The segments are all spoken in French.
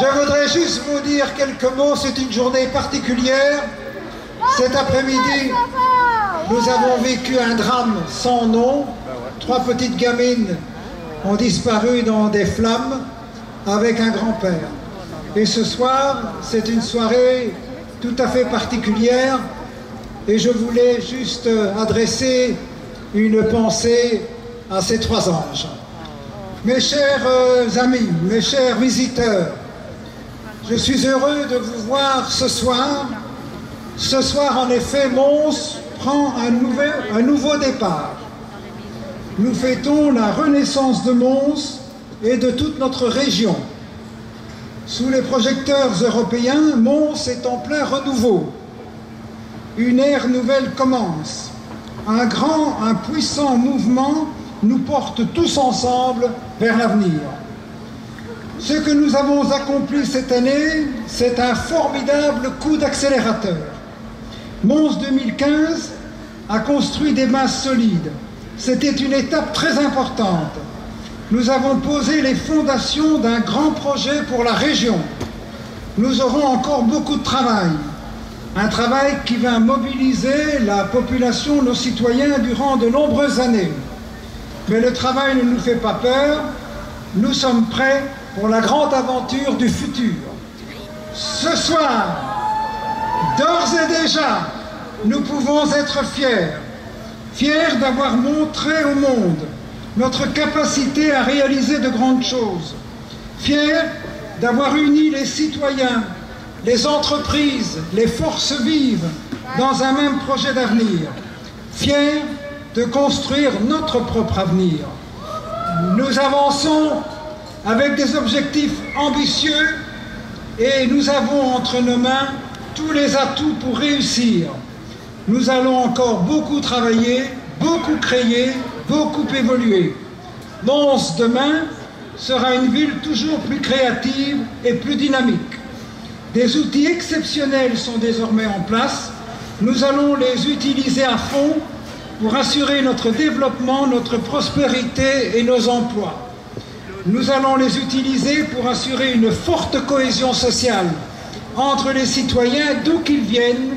Je voudrais juste vous dire quelques mots. C'est une journée particulière. Cet après-midi, nous avons vécu un drame sans nom. 3 petites gamines ont disparu dans des flammes avec un grand-père. Et ce soir, c'est une soirée tout à fait particulière. Et je voulais juste adresser une pensée à ces 3 anges. Mes chers amis, mes chers visiteurs, je suis heureux de vous voir ce soir. Ce soir, en effet, Mons prend un nouveau départ. Nous fêtons la renaissance de Mons et de toute notre région. Sous les projecteurs européens, Mons est en plein renouveau. Une ère nouvelle commence. Un puissant mouvement nous porte tous ensemble vers l'avenir. Ce que nous avons accompli cette année, c'est un formidable coup d'accélérateur. Mons 2015 a construit des bases solides. C'était une étape très importante. Nous avons posé les fondations d'un grand projet pour la région. Nous aurons encore beaucoup de travail. Un travail qui va mobiliser la population, nos citoyens, durant de nombreuses années. Mais le travail ne nous fait pas peur. Nous sommes prêts pour la grande aventure du futur. Ce soir, d'ores et déjà, nous pouvons être fiers d'avoir montré au monde notre capacité à réaliser de grandes choses, fiers d'avoir uni les citoyens, les entreprises, les forces vives dans un même projet d'avenir, fiers de construire notre propre avenir. Nous avançons avec des objectifs ambitieux et nous avons entre nos mains tous les atouts pour réussir. Nous allons encore beaucoup travailler, beaucoup créer, beaucoup évoluer. Mons demain sera une ville toujours plus créative et plus dynamique. Des outils exceptionnels sont désormais en place. Nous allons les utiliser à fond pour assurer notre développement, notre prospérité et nos emplois. Nous allons les utiliser pour assurer une forte cohésion sociale entre les citoyens d'où qu'ils viennent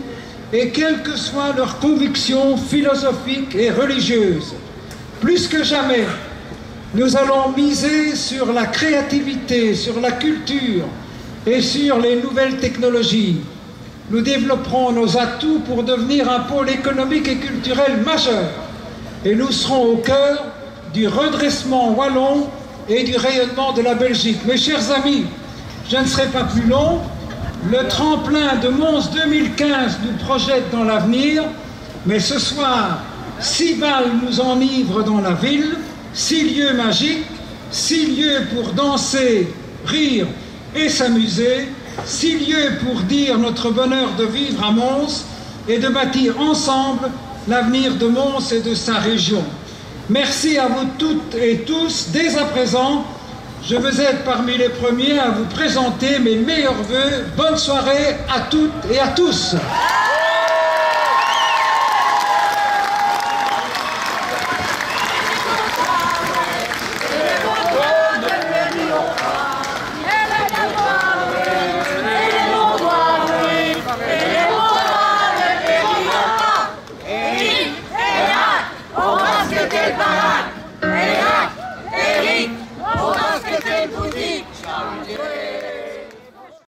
et quelles que soient leurs convictions philosophiques et religieuses. Plus que jamais, nous allons miser sur la créativité, sur la culture et sur les nouvelles technologies. Nous développerons nos atouts pour devenir un pôle économique et culturel majeur. Et nous serons au cœur du redressement wallon et du rayonnement de la Belgique. Mes chers amis, je ne serai pas plus long. Le tremplin de Mons 2015 nous projette dans l'avenir, mais ce soir, 6 balles nous enivrent dans la ville, 6 lieux magiques, 6 lieux pour danser, rire et s'amuser, 6 lieux pour dire notre bonheur de vivre à Mons et de bâtir ensemble l'avenir de Mons et de sa région. Merci à vous toutes et tous. Dès à présent, je veux être parmi les premiers à vous présenter mes meilleurs vœux. Bonne soirée à toutes et à tous.